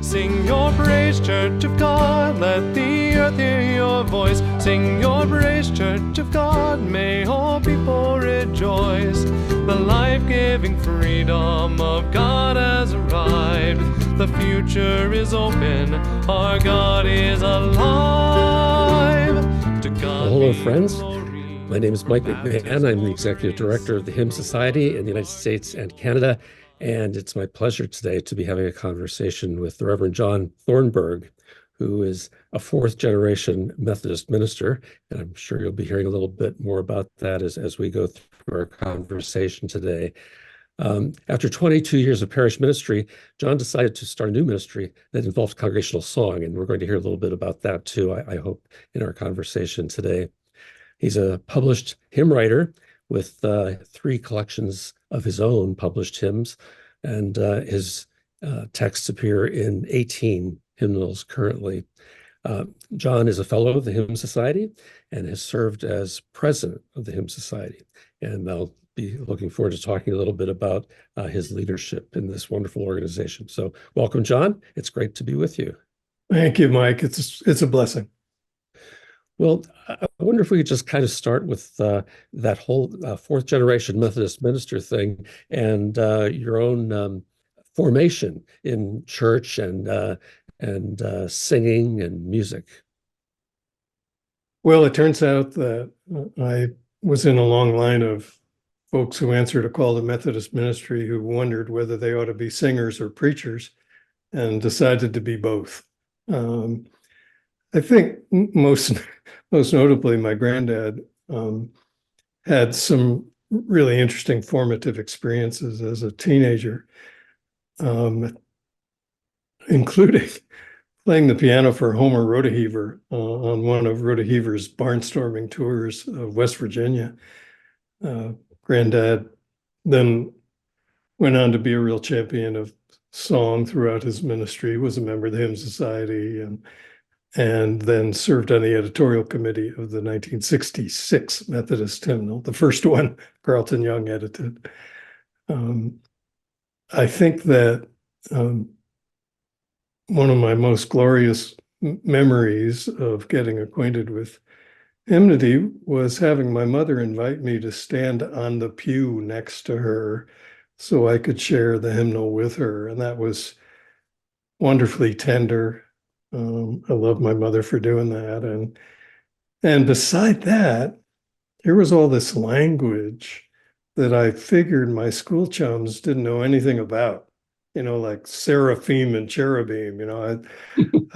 Sing your praise, Church of God, let the earth hear your voice. Sing your praise, Church of God, may all people rejoice. The life-giving freedom of God has arrived. The future is open, our God is alive. To God Hello, be friends. glory. My name is Mike McMahon. I'm the Executive Director of the Hymn Society in the United States and Canada, and it's my pleasure today to be having a conversation with the Reverend John Thornburg, who is a fourth-generation Methodist minister, and I'm sure you'll be hearing a little bit more about that as we go through our conversation today. After 22 years of parish ministry, John decided to start a new ministry that involves congregational song, and we're going to hear a little bit about that too, I hope, in our conversation today. He's a published hymn writer with 3 collections of his own published hymns, and his texts appear in 18 hymnals currently. John is a fellow of the Hymn Society and has served as president of the Hymn Society. And I'll be looking forward to talking a little bit about his leadership in this wonderful organization. So welcome, John. It's great to be with you. Thank you, Mike. It's a blessing. Well, I wonder if we could just kind of start with that whole fourth-generation Methodist minister thing and your own formation in church and singing and music. Well, it turns out that I was in a long line of folks who answered a call to Methodist ministry who wondered whether they ought to be singers or preachers, and decided to be both. I think most notably, my granddad had some really interesting formative experiences as a teenager, including playing the piano for Homer Rodeheaver on one of Rodeheaver's barnstorming tours of West Virginia. Granddad then went on to be a real champion of song throughout his ministry, was a member of the Hymn Society, and then served on the editorial committee of the 1966 Methodist Hymnal, the first one Carlton Young edited. I think that one of my most glorious memories of getting acquainted with hymnody was having my mother invite me to stand on the pew next to her so I could share the hymnal with her. And that was wonderfully tender. I love my mother for doing that. And beside that, there was all this language that I figured my school chums didn't know anything about, like seraphim and cherubim.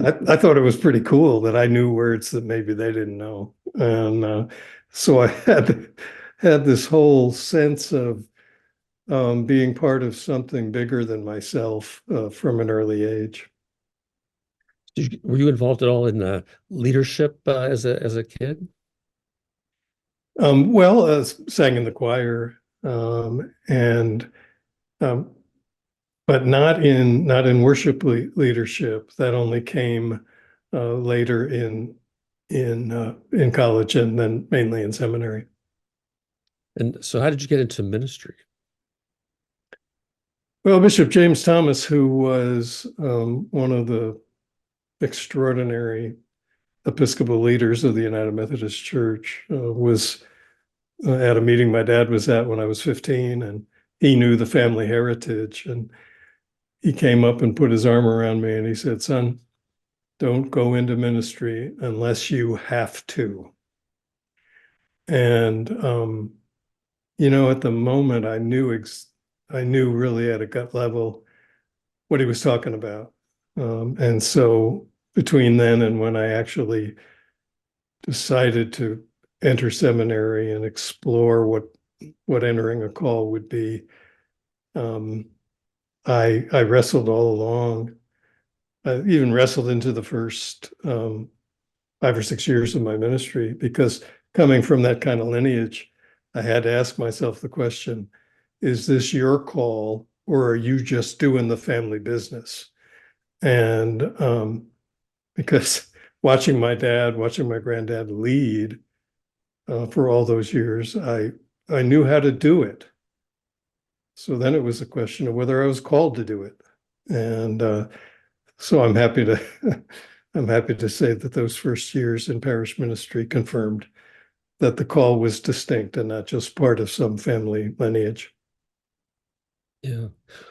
I thought it was pretty cool that I knew words that maybe they didn't know. And so I had this whole sense of being part of something bigger than myself from an early age. Were you involved at all in leadership as a kid? Well, sang in the choir, but not in worship leadership. That only came later in college, and then mainly in seminary. And so, how did you get into ministry? Well, Bishop James Thomas, who was one of the extraordinary Episcopal leaders of the United Methodist Church, was at a meeting my dad was at when I was 15, and he knew the family heritage, and he came up and put his arm around me and he said, "Son, don't go into ministry unless you have to." And at the moment, I knew really at a gut level what he was talking about. And so between then and when I actually decided to enter seminary and explore what entering a call would be, I wrestled all along. I even wrestled into the first 5 or 6 years of my ministry, because coming from that kind of lineage, I had to ask myself the question, is this your call, or are you just doing the family business? And because watching my granddad lead for all those years, I knew how to do it. So then it was a question of whether I was called to do it. And So I'm happy to I'm happy to say that those first years in parish ministry confirmed that the call was distinct and not just part of some family lineage. Yeah. Well,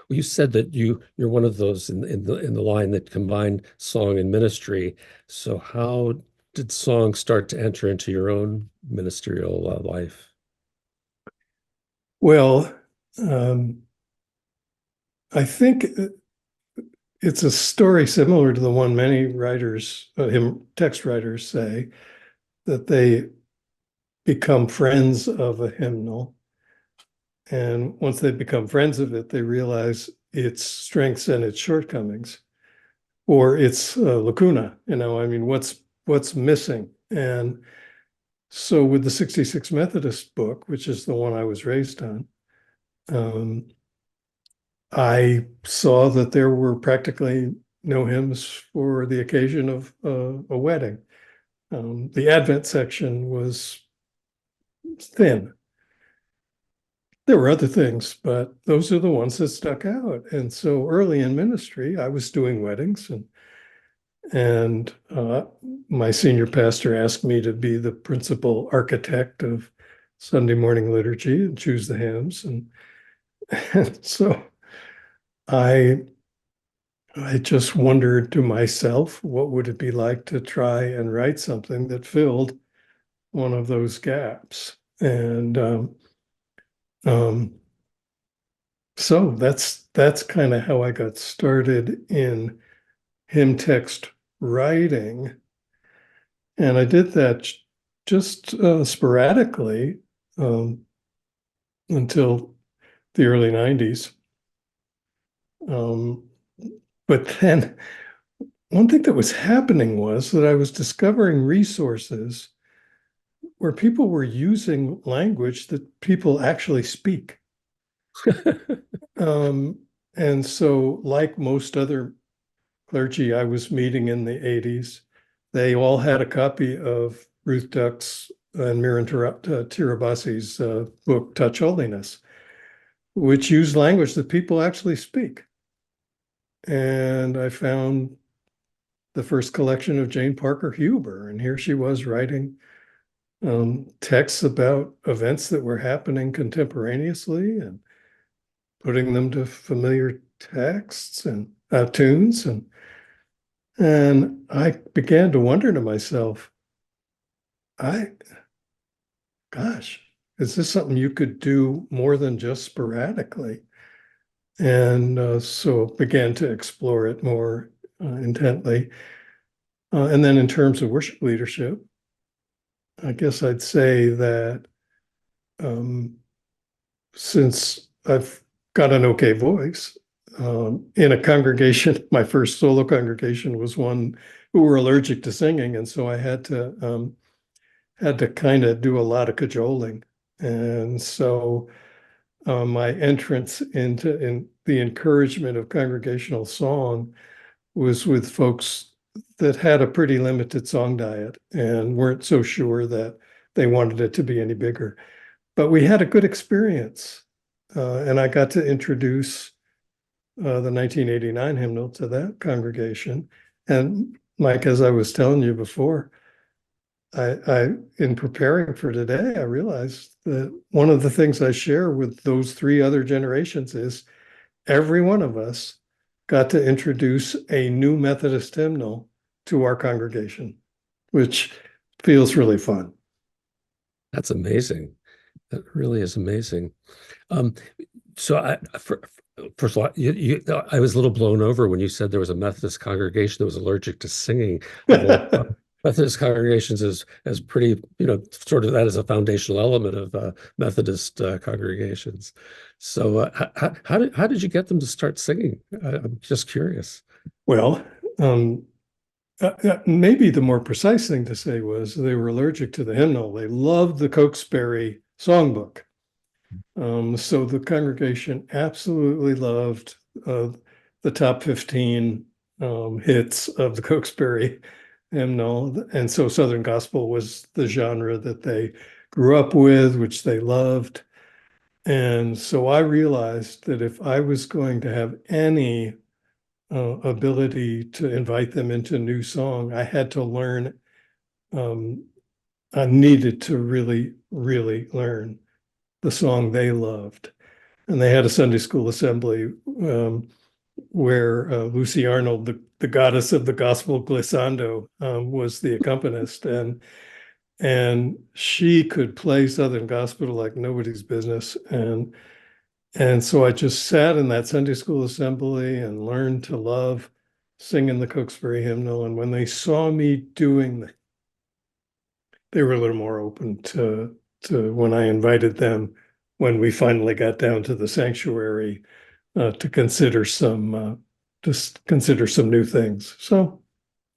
you said that you're one of those in the line that combined song and ministry. So how did song start to enter into your own ministerial life? Well, I think it's a story similar to the one many writers, text writers say, that they become friends of a hymnal. And once they become friends of it, they realize its strengths and its shortcomings, or its lacuna. I mean, what's missing? And so with the 66 Methodist book, which is the one I was raised on, I saw that there were practically no hymns for the occasion of a wedding. The Advent section was thin. There were other things, but those are the ones that stuck out. And so early in ministry, I was doing weddings, and my senior pastor asked me to be the principal architect of Sunday morning liturgy and choose the hymns. And so I just wondered to myself, what would it be like to try and write something that filled one of those gaps? And so that's kind of how I got started in hymn text writing. And I did that just sporadically until the early 90s. But then one thing that was happening was that I was discovering resources where people were using language that people actually speak. And so, like most other clergy I was meeting in the 80s, they all had a copy of Ruth Duck's and Miran Tirabasi's book, Touch Holiness, which used language that people actually speak. And I found the first collection of Jane Parker Huber, and here she was writing texts about events that were happening contemporaneously and putting them to familiar texts and tunes. And I began to wonder to myself, gosh, is this something you could do more than just sporadically? And so began to explore it more intently. And then in terms of worship leadership, I guess I'd say that since I've got an okay voice, in a congregation, my first solo congregation was one who were allergic to singing, and so I had to kind of do a lot of cajoling. And so my entrance into the encouragement of congregational song was with folks that had a pretty limited song diet and weren't so sure that they wanted it to be any bigger. But we had a good experience, and I got to introduce the 1989 hymnal to that congregation. And Mike, as I was telling you before, I in preparing for today, I realized that one of the things I share with those three other generations is every one of us got to introduce a new Methodist hymnal to our congregation, which feels really fun. That's amazing. That really is amazing. So first of all, I was a little blown over when you said there was a Methodist congregation that was allergic to singing. Methodist congregations as pretty, sort of that is a foundational element of Methodist congregations. So how did you get them to start singing? I'm just curious. Well, maybe the more precise thing to say was they were allergic to the hymnal. They loved the Cokesbury songbook. So the congregation absolutely loved the top 15 hits of the Cokesbury hymnal. And so Southern Gospel was the genre that they grew up with, which they loved. And so I realized that if I was going to have any ability to invite them into new song. I had to learn. I needed to really, really learn the song they loved. And they had a Sunday school assembly where Lucy Arnold, the goddess of the gospel glissando, was the accompanist, and she could play Southern gospel like nobody's business. And so I just sat in that Sunday school assembly and learned to love singing the Cokesbury hymnal. And when they saw me doing that, they were a little more open to when I invited them, when we finally got down to the sanctuary, to consider some new things. So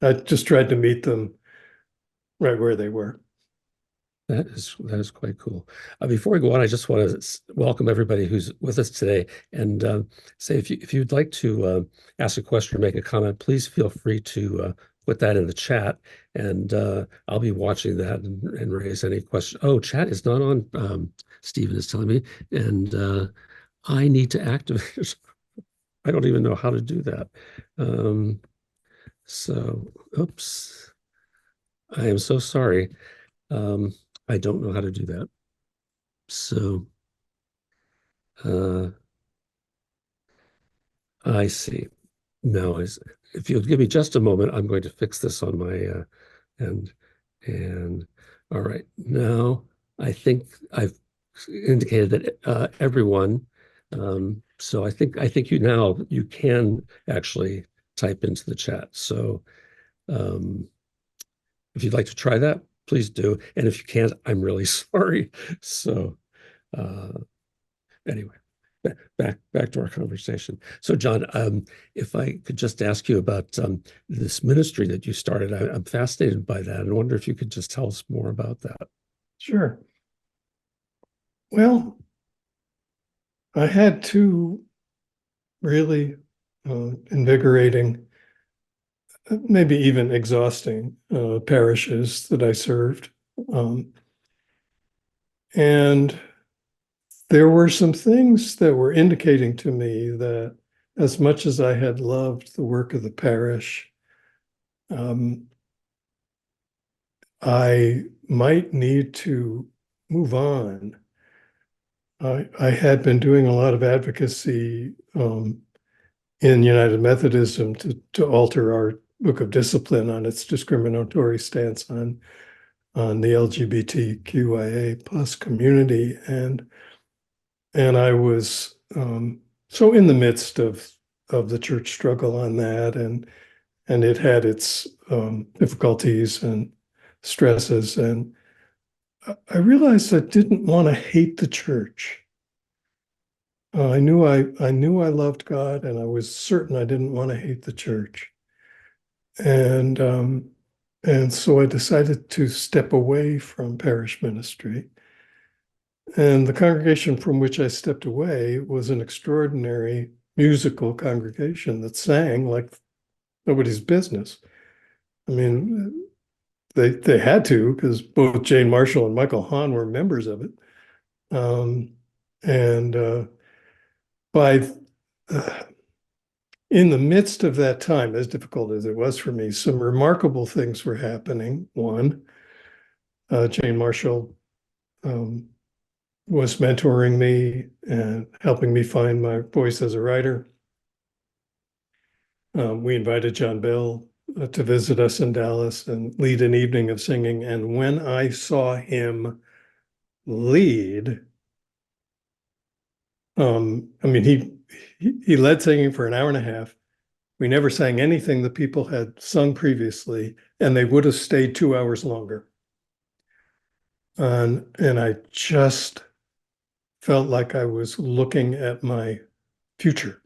I just tried to meet them right where they were. That is quite cool. Before we go on, I just want to welcome everybody who's with us today, and say if you'd like to ask a question or make a comment, please feel free to put that in the chat, and I'll be watching that and raise any questions. Oh, chat is not on. Stephen is telling me, and I need to activate. I don't even know how to do that. So, oops. I am so sorry. I don't know how to do that. So I see. Now, if you'll give me just a moment, I'm going to fix this on my end. And all right, now I think I've indicated that everyone. So I think you can actually type into the chat. So if you'd like to try that, please do. And if you can't, I'm really sorry. So anyway, back to our conversation. So John, if I could just ask you about this ministry that you started, I'm fascinated by that and wonder if you could just tell us more about that. Sure. Well, I had two really invigorating, maybe even exhausting parishes that I served. And there were some things that were indicating to me that as much as I had loved the work of the parish, I might need to move on. I had been doing a lot of advocacy in United Methodism to alter our book of discipline on its discriminatory stance on the LGBTQIA plus community, and I was so in the midst of the church struggle on that, and it had its difficulties and stresses, and I realized I didn't want to hate the church. I knew I loved God, and I was certain I didn't want to hate the church. And so I decided to step away from parish ministry. And the congregation from which I stepped away was an extraordinary musical congregation that sang like nobody's business. I mean, they had to, because both Jane Marshall and Michael Hahn were members of it. In the midst of that time, as difficult as it was for me, some remarkable things were happening. One, Jane Marshall was mentoring me and helping me find my voice as a writer. We invited John Bell to visit us in Dallas and lead an evening of singing. And when I saw him lead, he led singing for an hour and a half. We never sang anything the people had sung previously, and they would have stayed 2 hours longer. And I just felt like I was looking at my future.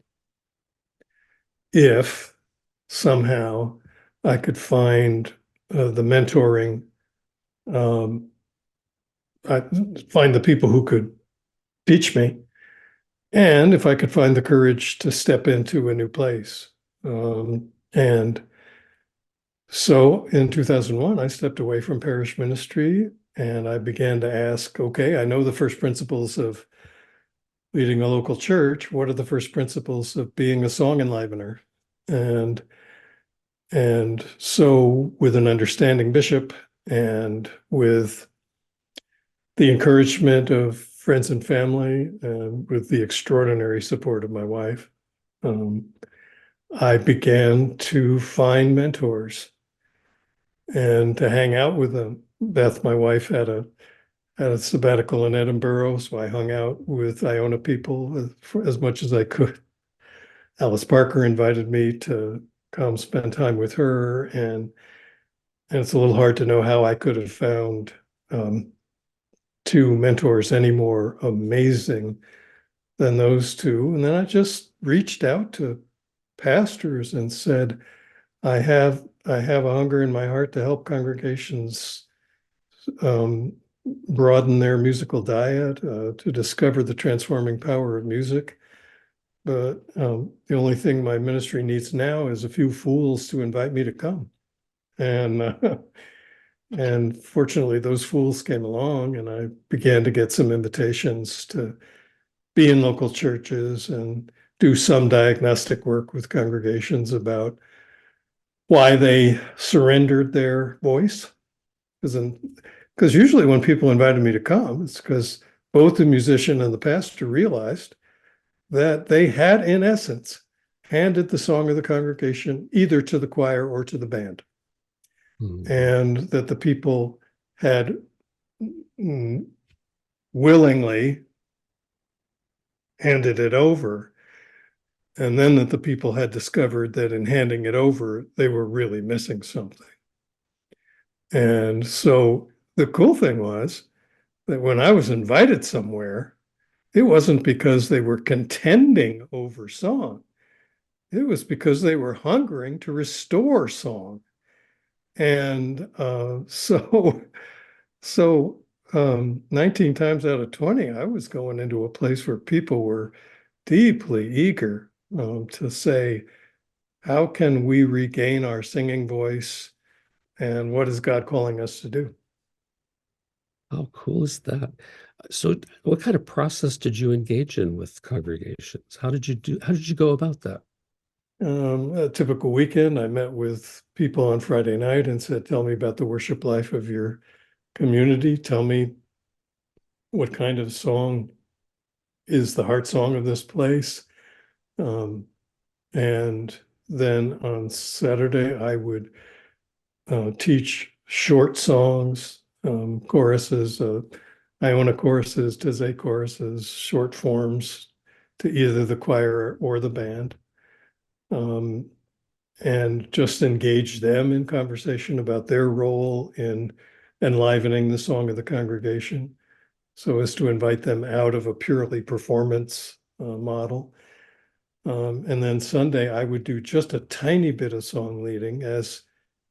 If somehow I could find the mentoring, find the people who could teach me, and if I could find the courage to step into a new place. And so in 2001, I stepped away from parish ministry, and I began to ask, okay, I know the first principles of leading a local church. What are the first principles of being a song enlivener? And so with an understanding bishop and with the encouragement of friends and family and with the extraordinary support of my wife, I began to find mentors and to hang out with them. Beth, my wife, had a sabbatical in Edinburgh, so I hung out with Iona people as much as I could. Alice Parker invited me to come spend time with her, and it's a little hard to know how I could have found two mentors any more amazing than those two. And then I just reached out to pastors and said, I have a hunger in my heart to help congregations broaden their musical diet, to discover the transforming power of music. But the only thing my ministry needs now is a few fools to invite me to come. And fortunately, those fools came along, and I began to get some invitations to be in local churches and do some diagnostic work with congregations about why they surrendered their voice. Because usually when people invited me to come, it's because both the musician and the pastor realized that they had, in essence, handed the song of the congregation either to the choir or to the band. And that the people had willingly handed it over. And then that the people had discovered that in handing it over, they were really missing something. And so the cool thing was that when I was invited somewhere, it wasn't because they were contending over song. It was because they were hungering to restore song. And so 19 times out of 20, I was going into a place where people were deeply eager to say, how can we regain our singing voice, and what is God calling us to do? How cool is that? So what kind of process did you engage in with congregations? How did you go about that? A typical weekend, I met with people on Friday night and said, tell me about the worship life of your community. Tell me what kind of song is the heart song of this place. And then on Saturday, I would teach short songs, choruses, Iona choruses, Taizé choruses, short forms to either the choir or the band. And just engage them in conversation about their role in enlivening the song of the congregation, so as to invite them out of a purely performance model. And then Sunday, I would do just a tiny bit of song leading as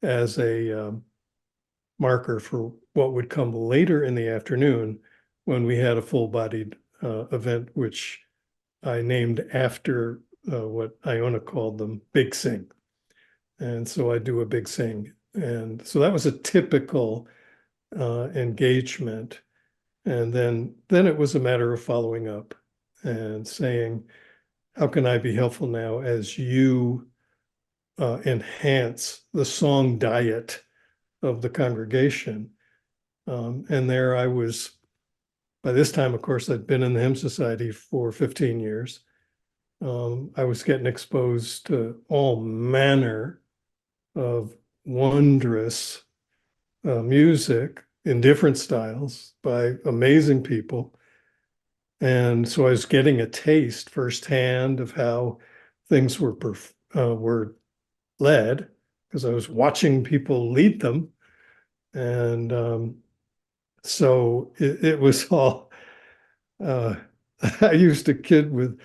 a marker for what would come later in the afternoon when we had a full-bodied event, which I named after what Iona called them, Big Sing. And so I do a big sing. And so that was a typical engagement. And then it was a matter of following up and saying, how can I be helpful now as you enhance the song diet of the congregation? And there I was, by this time, of course, I'd been in the Hymn Society for 15 years. I was getting exposed to all manner of wondrous music in different styles by amazing people. And so I was getting a taste firsthand of how things were led, because I was watching people lead them. And so it was all, I used to kid with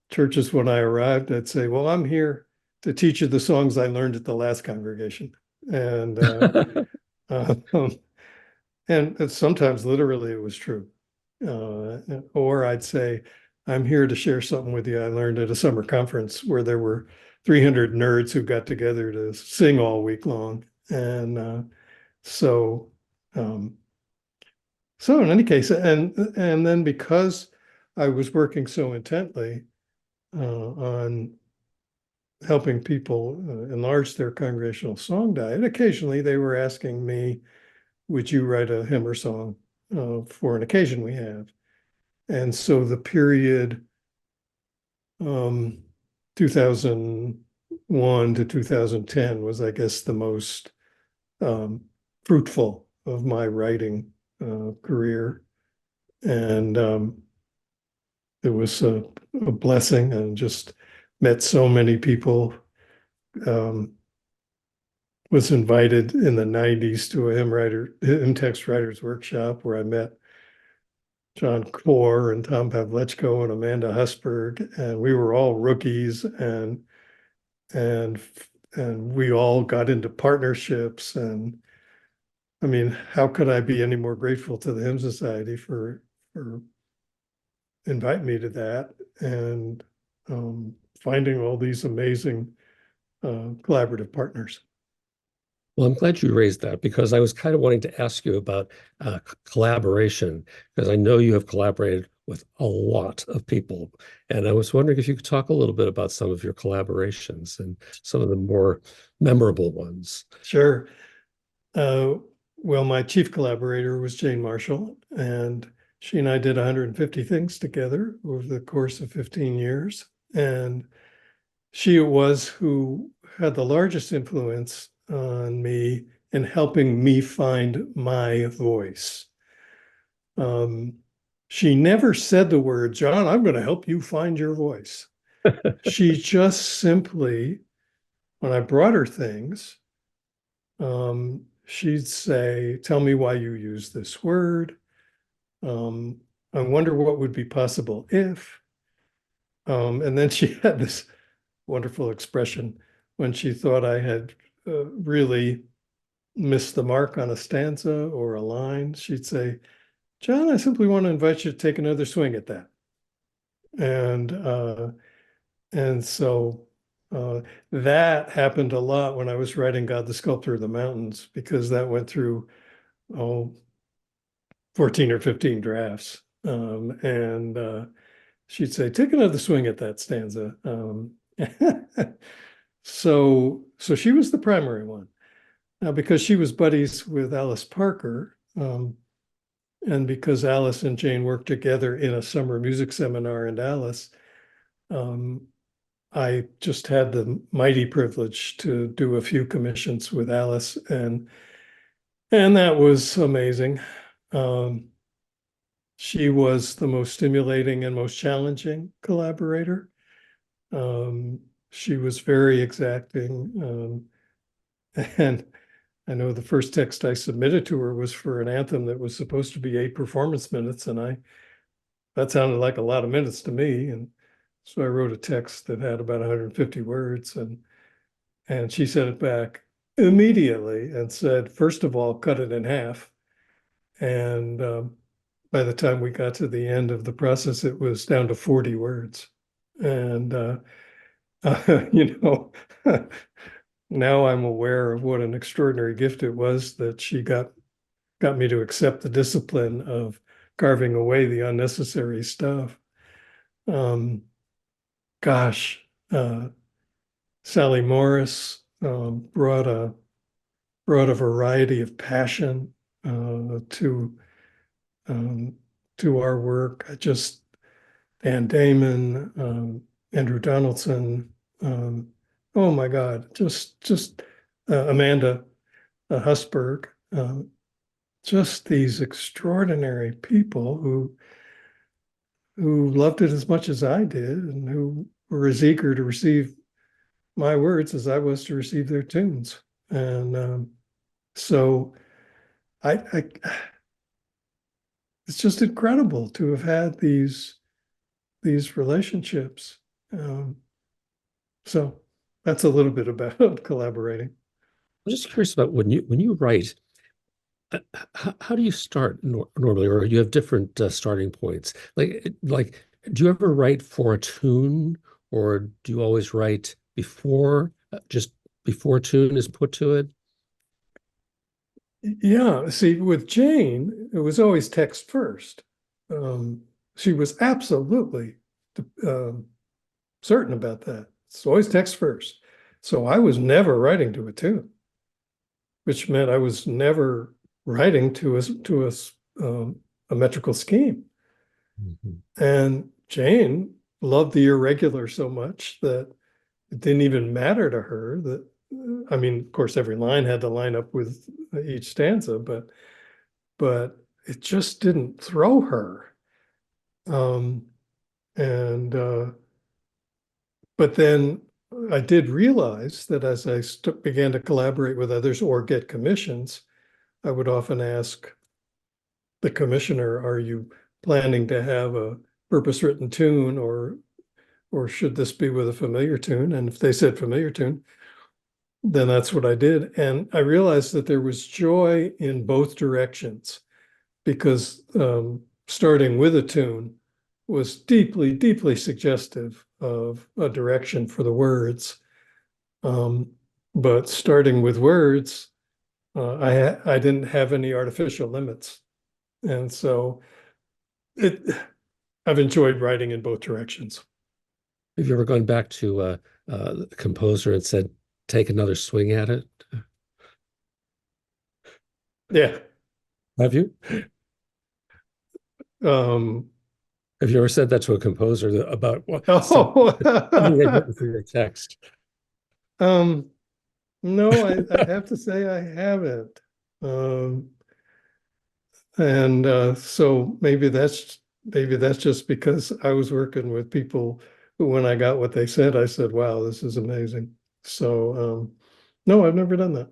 churches when I arrived. I'd say, well, I'm here to teach you the songs I learned at the last congregation. And and sometimes literally it was true. Or I'd say, I'm here to share something with you I learned at a summer conference where there were 300 nerds who got together to sing all week long. And so in any case, and then because I was working so intently on helping people enlarge their congregational song diet, occasionally they were asking me, would you write a hymn or song for an occasion we have? And so the period 2001 to 2010 was, I guess, the most fruitful of my writing career. And it was a blessing, and just met so many people. Was invited in the 90s to a hymn text writers workshop where I met John Core and Tom Pavlechko and Amanda Husberg, and we were all rookies, and we all got into partnerships. And I mean, how could I be any more grateful to the Hymn Society for inviting me to that, and finding all these amazing collaborative partners. Well, I'm glad you raised that, because I was kind of wanting to ask you about collaboration, because I know you have collaborated with a lot of people. And I was wondering if you could talk a little bit about some of your collaborations and some of the more memorable ones. Sure. Well, my chief collaborator was Jane Marshall, and she and I did 150 things together over the course of 15 years. And she it was who had the largest influence on me in helping me find my voice. She never said the word, John, I'm going to help you find your voice. She just simply, when I brought her things, she'd say, tell me why you use this word. I wonder what would be possible if. And then she had this wonderful expression when she thought I had really missed the mark on a stanza or a line. She'd say, John, I simply want to invite you to take another swing at that. And so that happened a lot when I was writing God the Sculptor of the Mountains, because that went through 14 or 15 drafts. And she'd say, take another swing at that stanza. So she was the primary one. Now, because she was buddies with Alice Parker, and because Alice and Jane worked together in a summer music seminar in Dallas, I just had the mighty privilege to do a few commissions with Alice, and that was amazing. She was the most stimulating and most challenging collaborator. She was very exacting. And I know the first text I submitted to her was for an anthem that was supposed to be 8 performance minutes, and that sounded like a lot of minutes to me. And so I wrote a text that had about 150 words, and she sent it back immediately and said, first of all, cut it in half. And by the time we got to the end of the process, it was down to 40 words. And, now I'm aware of what an extraordinary gift it was that she got me to accept the discipline of carving away the unnecessary stuff. Sally Morris brought a variety of passion to our work. Dan Damon, Andrew Donaldson, oh my God, just Amanda Husberg, just these extraordinary people who loved it as much as I did, and who were as eager to receive my words as I was to receive their tunes. And so it's just incredible to have had these relationships. So that's a little bit about collaborating. I'm just curious about when you write, how do you start normally, or you have different starting points? Like, do you ever write for a tune, or do you always write before tune is put to it? Yeah, see, with Jane, it was always text first. She was absolutely certain about that. It's always text first. So I was never writing to a tune, which meant I was never writing to a metrical scheme. Mhm. And Jane loved the irregular so much that it didn't even matter to her that, I mean, of course, every line had to line up with each stanza, but it just didn't throw her. But then I did realize that as I began to collaborate with others or get commissions, I would often ask the commissioner, are you planning to have a purpose-written tune, or should this be with a familiar tune? And if they said familiar tune, then that's what I did. And I realized that there was joy in both directions, because starting with a tune was deeply, deeply suggestive of a direction for the words. But starting with words, I didn't have any artificial limits. And so I've enjoyed writing in both directions. Have you ever gone back to the composer and said, take another swing at it? Yeah. Have you? Um, Have you ever said that to a composer about oh, something they've written for your text? No, I have to say I haven't. So maybe that's just because I was working with people who, when I got what they said, I said, wow, this is amazing. So no, I've never done that.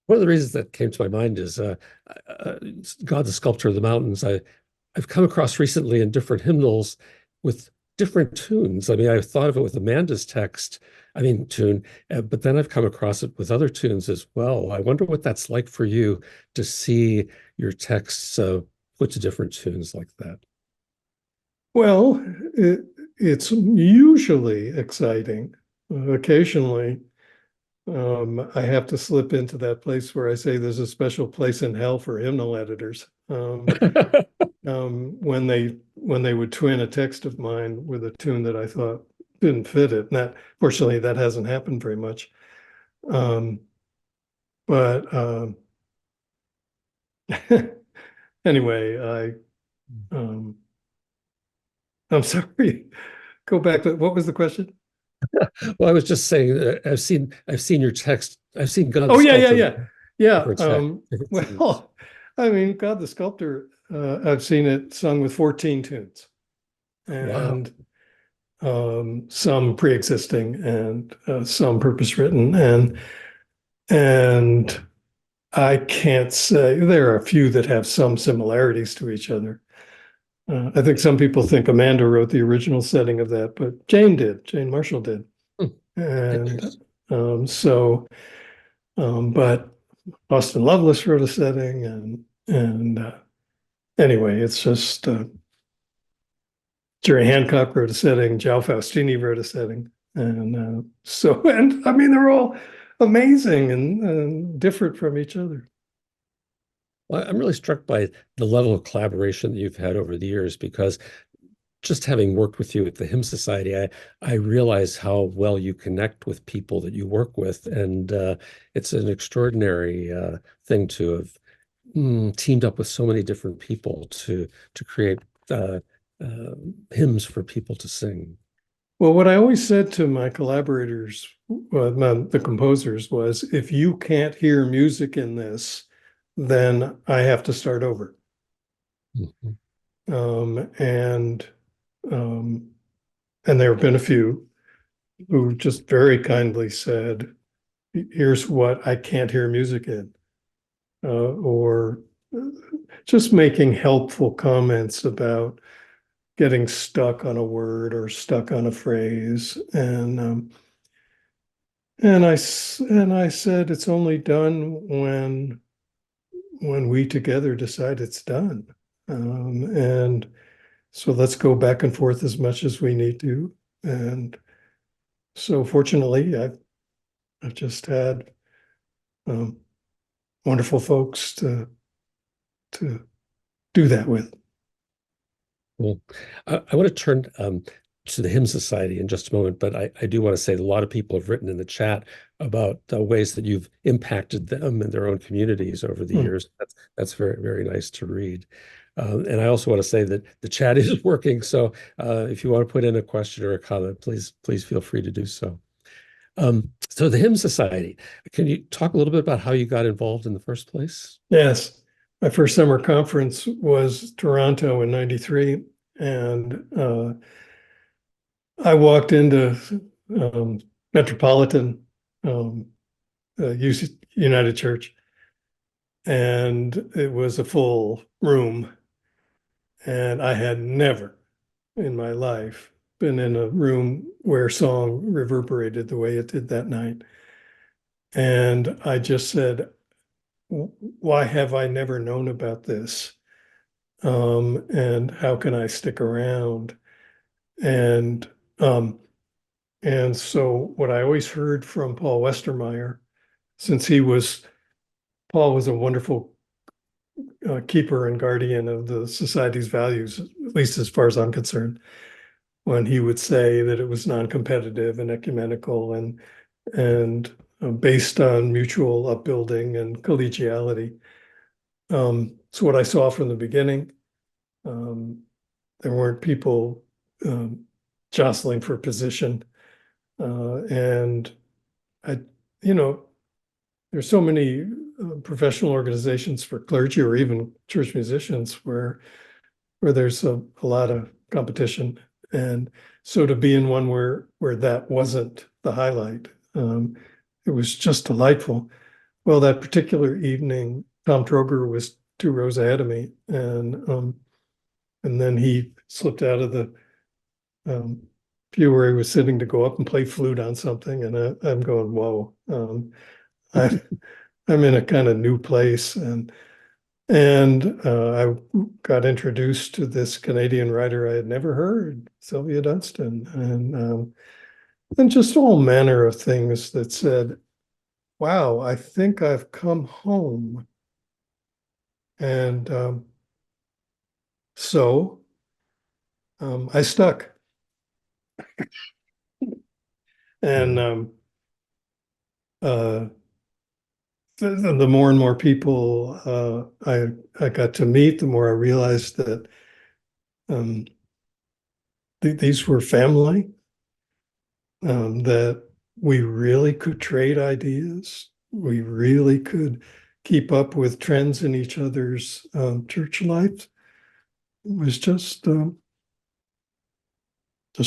One of the reasons that came to my mind is God, the Sculptor of the Mountains. I've come across recently in different hymnals with different tunes. I mean, I thought of it with Amanda's tune, but then I've come across it with other tunes as well. I wonder what that's like for you to see your texts put to different tunes like that. Well, it's usually exciting. Occasionally, I have to slip into that place where I say there's a special place in hell for hymnal editors. When they would twin a text of mine with a tune that I thought didn't fit it. And that, fortunately, that hasn't happened very much. But anyway, I'm sorry. Go back to, what was the question? Well, I was just saying, I've seen your text. I've seen God the Oh, yeah. Sculptor. Well, I mean, God the Sculptor, I've seen it sung with 14 tunes, and some pre-existing and some purpose-written, and I can't say, there are a few that have some similarities to each other. I think some people think Amanda wrote the original setting of that, but Jane Marshall did. And but Austin Lovelace wrote a setting, and anyway, it's just Jerry Hancock wrote a setting, Joe Faustini wrote a setting, and I mean, they're all amazing and different from each other. Well, I'm really struck by the level of collaboration that you've had over the years, because just having worked with you at the Hymn Society, I realize how well you connect with people that you work with, and it's an extraordinary thing to have teamed up with so many different people to create hymns for people to sing. Well, what I always said to my collaborators, the composers, was, if you can't hear music in this, then I have to start over. Mhm. And there have been a few who just very kindly said, here's what I can't hear music in, or just making helpful comments about getting stuck on a word or stuck on a phrase. And I said, it's only done when we together decide it's done. And so let's go back and forth as much as we need to. And so fortunately, I've just had wonderful folks to do that with. Well, I want to turn to the Hymn Society in just a moment, but I do want to say that a lot of people have written in the chat about ways that you've impacted them in their own communities over the years. That's very, very nice to read. And I also want to say that the chat is working. So if you want to put in a question or a comment, please feel free to do so. So the Hymn Society, can you talk a little bit about how you got involved in the first place? Yes. My first summer conference was Toronto in '93, and I walked into Metropolitan United Church, and it was a full room, and I had never in my life been in a room where song reverberated the way it did that night. And I just said, why have I never known about this? And how can I stick around? And so what I always heard from Paul Westermeyer, since Paul was a wonderful keeper and guardian of the society's values, at least as far as I'm concerned, when he would say that it was non-competitive and ecumenical and based on mutual upbuilding and collegiality. So what I saw from the beginning, there weren't people jostling for position. And there's so many professional organizations for clergy or even church musicians where there's a lot of competition. And so to be in one where that wasn't the highlight, it was just delightful. Well, that particular evening, Tom Troger was 2 rows ahead of me, and then he slipped out of the pew where he was sitting to go up and play flute on something, and I'm going, whoa, I'm in a kind of new place, and I got introduced to this Canadian writer I had never heard, Sylvia Dunstan, and just all manner of things that said, wow, I think I've come home. And so I stuck. And the more and more people I got to meet, the more I realized that these were family, that we really could trade ideas. We really could keep up with trends in each other's church life. It was just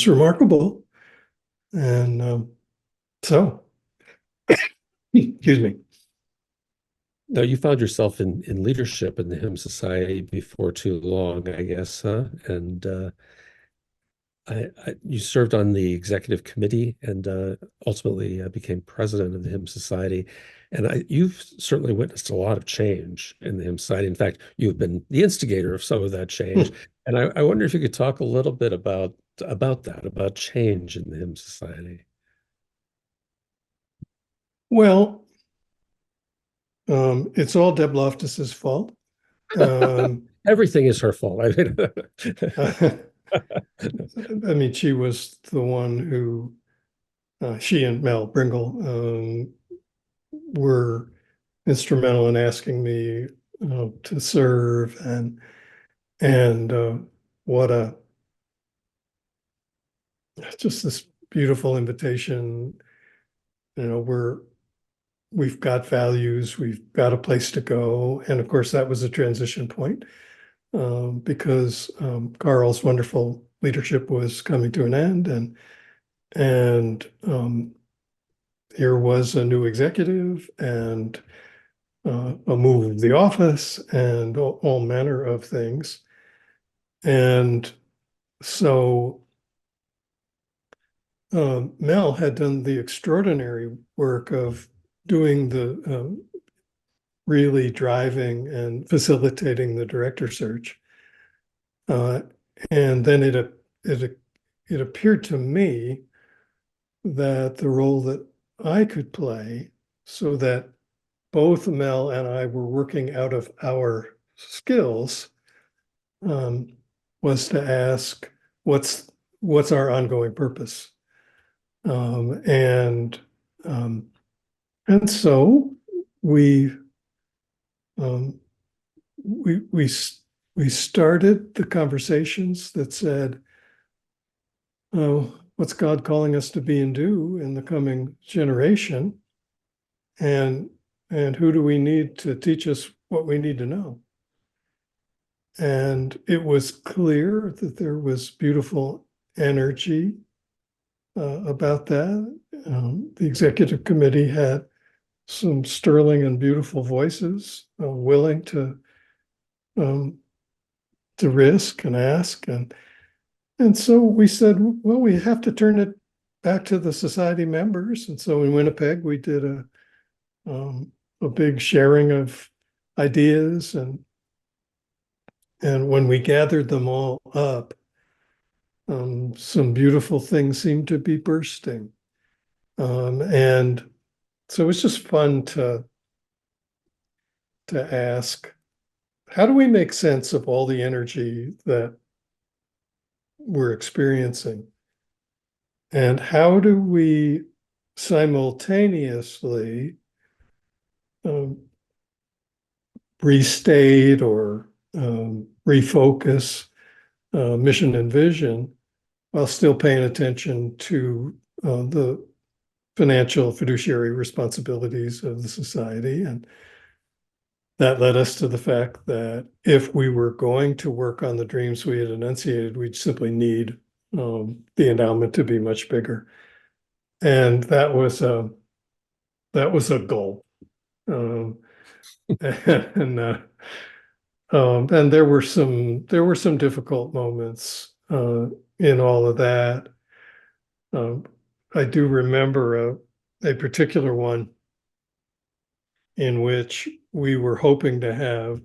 remarkable. And so, excuse me. Now, you found yourself in leadership in the Hymn Society before too long, I guess, huh? And you served on the executive committee and ultimately became president of the Hymn Society. And you've certainly witnessed a lot of change in the Hymn Society. In fact, you've been the instigator of some of that change. And I wonder if you could talk a little bit about that, about change in the Hymn Society. Well, it's all Deb Loftus's fault. Everything is her fault. I mean, she was the one who, she and Mel Bringle were instrumental in asking me to serve, and what just this beautiful invitation. We've got values, we've got a place to go, and of course that was a transition point. Because Carl's wonderful leadership was coming to an end, and here was a new executive and a move of the office and all manner of things. And so Mel had done the extraordinary work of doing the really driving and facilitating the director search. And then it appeared to me that the role that I could play, so that both Mel and I were working out of our skills, was to ask, what's what's our ongoing purpose? And so we started the conversations that said, oh, what's God calling us to be and do in the coming generation? And who do we need to teach us what we need to know? And it was clear that there was beautiful energy about that. The executive committee had some sterling and beautiful voices, willing to risk and ask, and so we said, well, we have to turn it back to the society members. And so in Winnipeg, we did a big sharing of ideas, and when we gathered them all up, some beautiful things seemed to be bursting. And so it's just fun to ask, how do we make sense of all the energy that we're experiencing? And how do we simultaneously restate or refocus mission and vision while still paying attention to the financial fiduciary responsibilities of the society? And that led us to the fact that if we were going to work on the dreams we had enunciated, we'd simply need the endowment to be much bigger. And that was a goal. And there were some difficult moments in all of that. I do remember a particular one in which we were hoping to have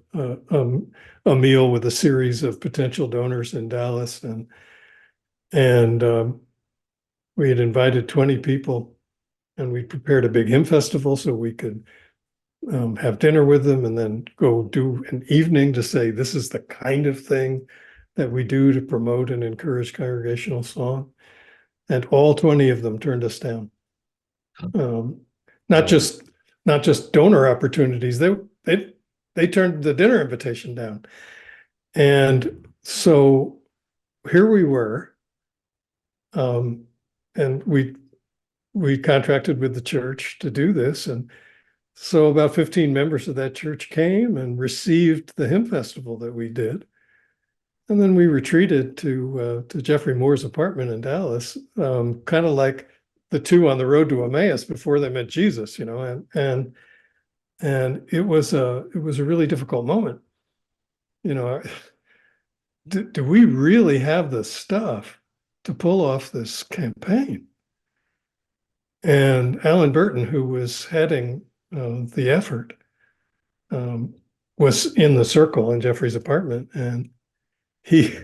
a meal with a series of potential donors in Dallas, and we had invited 20 people, and we prepared a big hymn festival so we could have dinner with them and then go do an evening to say, this is the kind of thing that we do to promote and encourage congregational song. And all 20 of them turned us down. Not just donor opportunities. They turned the dinner invitation down. And so here we were, and we contracted with the church to do this. And so about 15 members of that church came and received the hymn festival that we did. And then we retreated to Jeffrey Moore's apartment in Dallas, kind of like the two on the road to Emmaus before they met Jesus, and it was a really difficult moment. Do we really have the stuff to pull off this campaign? And Alan Burton, who was heading the effort, was in the circle in Jeffrey's apartment, and he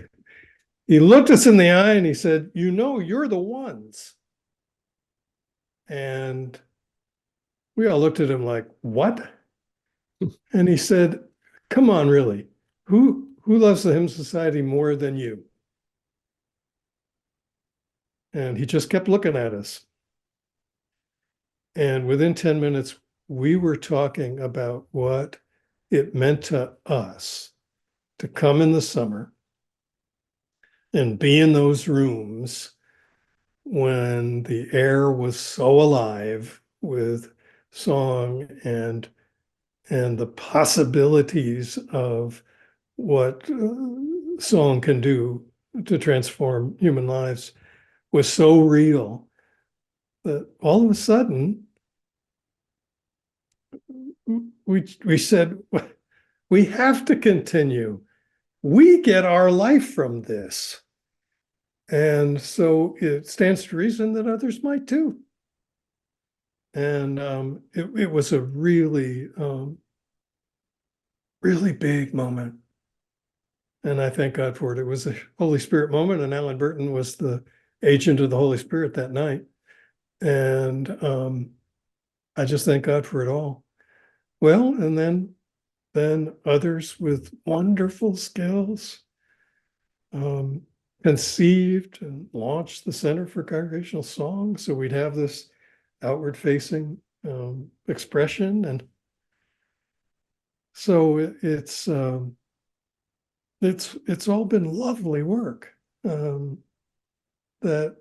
looked us in the eye and he said, you're the ones. And we all looked at him like, what? And he said, come on, really, who loves the Hymn Society more than you? And he just kept looking at us. And within 10 minutes, we were talking about what it meant to us to come in the summer and be in those rooms when the air was so alive with song and the possibilities of what song can do to transform human lives was so real that all of a sudden we said, we have to continue. We get our life from this. And so it stands to reason that others might too. And it was a really, really big moment. And I thank God for it. It was a Holy Spirit moment, and Alan Burton was the agent of the Holy Spirit that night. And I just thank God for it all. Well, and then others with wonderful skills conceived and launched the Center for Congregational Song. So we'd have this outward facing expression. And so it's all been lovely work that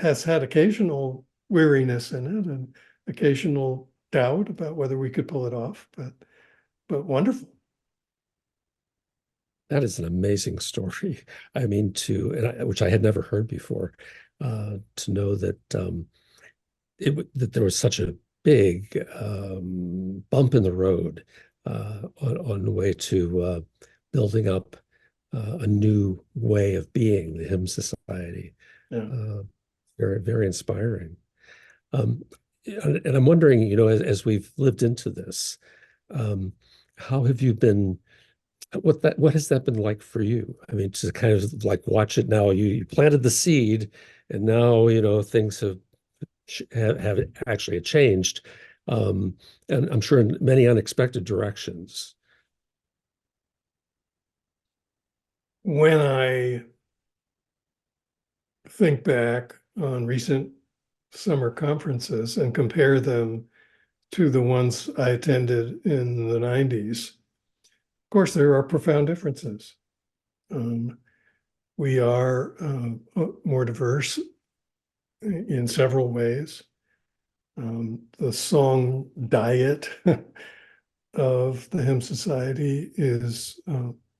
has had occasional weariness in it and occasional doubt about whether we could pull it off, but wonderful. That is an amazing story. I mean, which I had never heard before, to know that that there was such a big bump in the road on the way to building up a new way of being, the Hymn Society. Yeah. Very, very inspiring. And I'm wondering, as we've lived into this, how have you been? What has that been like for you? I mean, to kind of like watch it now. You planted the seed, and now things have actually changed, and I'm sure in many unexpected directions. When I think back on recent summer conferences and compare them to the ones I attended in the 90s, of course, there are profound differences. We are more diverse in several ways. The song diet of the Hymn Society is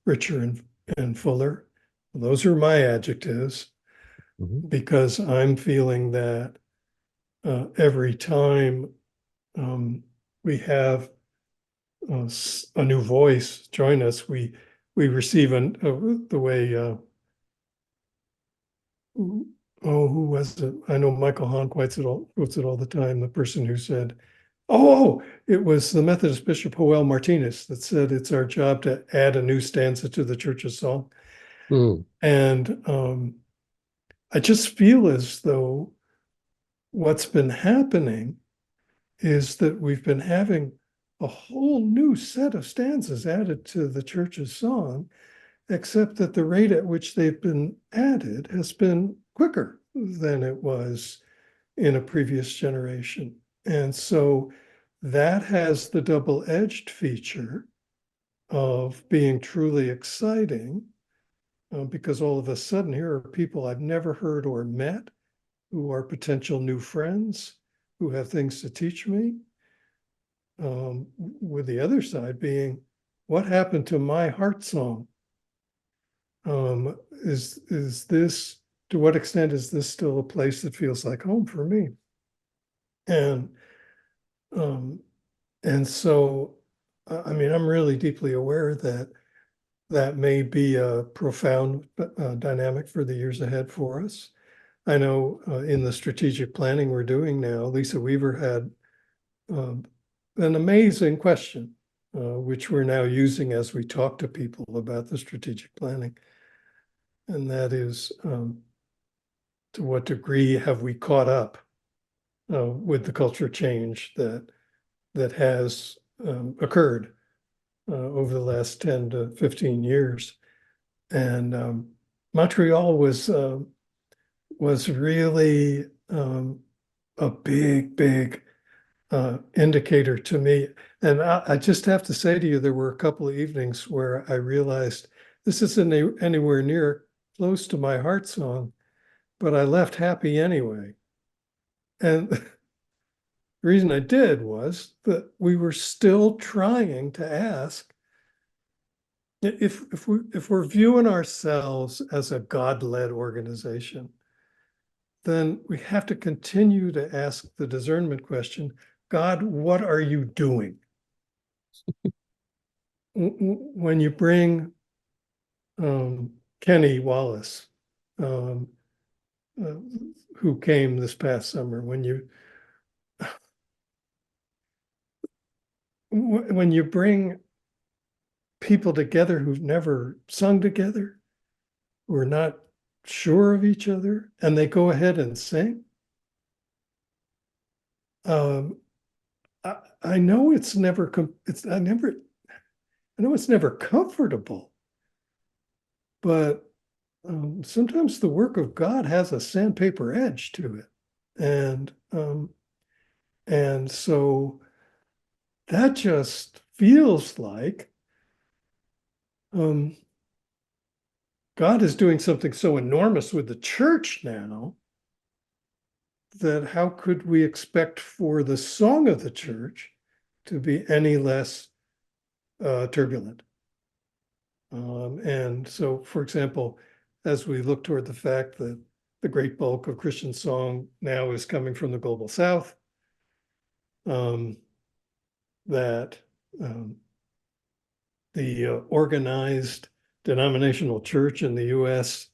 richer and fuller. Those are my adjectives, because I'm feeling that every time we have a new voice join us, we receive the way, who was it? I know Michael Hahn quotes it all the time, the person who said, it was the Methodist Bishop Joel Martinez that said it's our job to add a new stanza to the church's song. And I just feel as though what's been happening is that we've been having a whole new set of stanzas added to the church's song, except that the rate at which they've been added has been quicker than it was in a previous generation. And so that has the double-edged feature of being truly exciting, because all of a sudden here are people I've never heard or met who are potential new friends who have things to teach me. With the other side being, what happened to my heart song? Is this, to what extent is this still a place that feels like home for me? And so, I mean, I'm really deeply aware that that may be a profound dynamic for the years ahead for us. I know in the strategic planning we're doing now, Lisa Weaver had an amazing question, which we're now using as we talk to people about the strategic planning. And that is, to what degree have we caught up with the culture change that has occurred over the last 10 to 15 years? And Montreal was really a big indicator to me. And I just have to say to you, there were a couple of evenings where I realized this isn't anywhere near close to my heart song, but I left happy anyway. And the reason I did was that we were still trying to ask, if we're viewing ourselves as a God-led organization, then we have to continue to ask the discernment question, God, what are you doing? When you bring Kenny Wallace, who came this past summer, when you bring people together who've never sung together, who are not sure of each other, and they go ahead and sing. I know it's never comfortable, but sometimes the work of God has a sandpaper edge to it. And so that just feels like God is doing something so enormous with the church now that how could we expect for the song of the church to be any less turbulent? And so, for example, as we look toward the fact that the great bulk of Christian song now is coming from the global South, that the organized denominational church in the US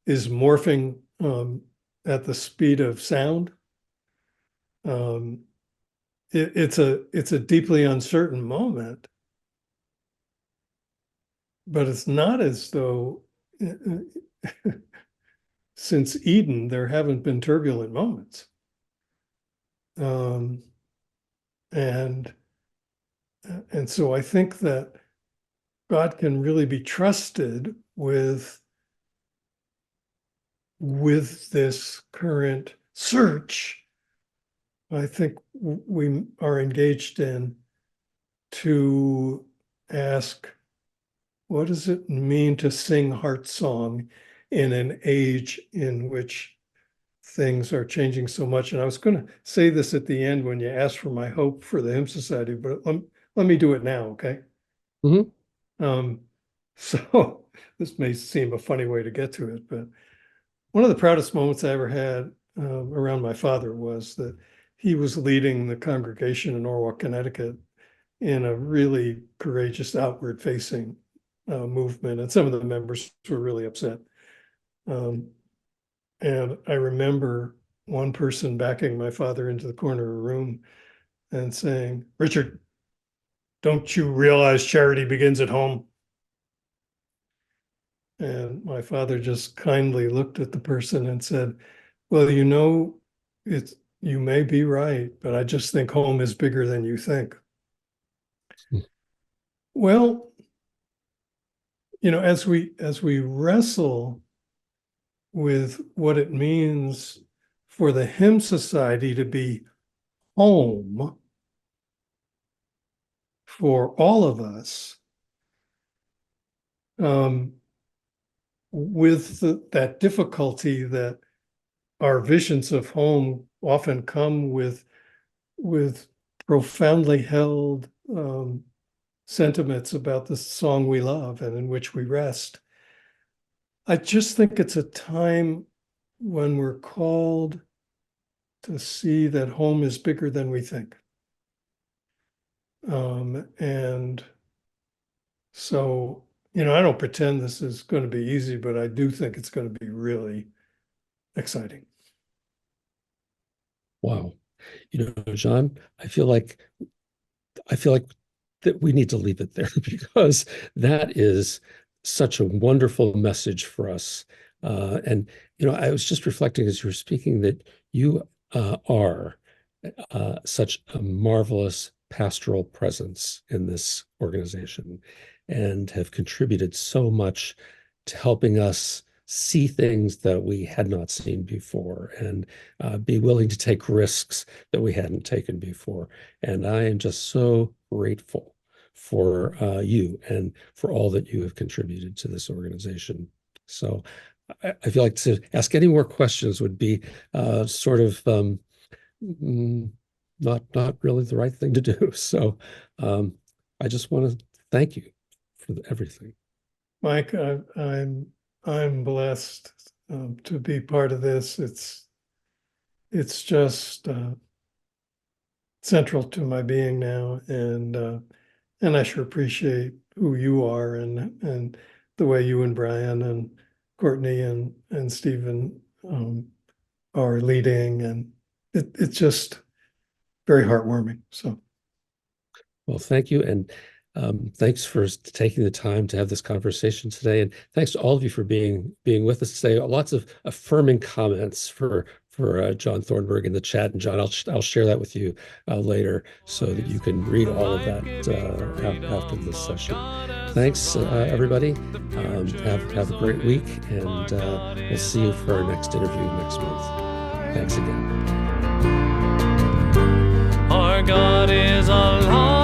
is morphing at the speed of sound. It's a deeply uncertain moment, but it's not as though since Eden there haven't been turbulent moments. And so I think that God can really be trusted with this current search I think we are engaged in to ask, what does it mean to sing heart song in an age in which things are changing so much? And I was going to say this at the end when you asked for my hope for the Hymn Society, but let me do it now, okay? Mm-hmm. So this may seem a funny way to get to it, but one of the proudest moments I ever had around my father was that he was leading the congregation in Norwalk, Connecticut in a really courageous outward-facing movement, and some of the members were really upset. And I remember one person backing my father into the corner of a room and saying, "Richard, don't you realize charity begins at home?" And my father just kindly looked at the person and said, "Well, you may be right, but I just think home is bigger than you think." Well, as we wrestle with what it means for the Hymn Society to be home for all of us, with that difficulty that our visions of home often come with profoundly held sentiments about the song we love and in which we rest. I just think it's a time when we're called to see that home is bigger than we think. And so, I don't pretend this is going to be easy, but I do think it's going to be really exciting. Wow. John, I feel like that we need to leave it there because that is such a wonderful message for us. And I was just reflecting as you were speaking that you are such a marvelous pastoral presence in this organization and have contributed so much to helping us see things that we had not seen before and be willing to take risks that we hadn't taken before. And I am just so grateful for you and for all that you have contributed to this organization. So I feel like to ask any more questions would be sort of not really the right thing to do. So I just want to thank you for everything. Mike, I'm blessed to be part of this. It's just central to my being now, and I sure appreciate who you are and the way you and Brian and Courtney and Stephen are leading, and it's just very heartwarming. So, well, thank you, and thanks for taking the time to have this conversation today, and thanks to all of you for being with us today. Lots of affirming comments for for John Thornburg in the chat. And John, I'll share that with you later so that you can read all of that after this session. Thanks, everybody. Have a great week, and we'll see you for our next interview next month. Thanks again. Our God is alive.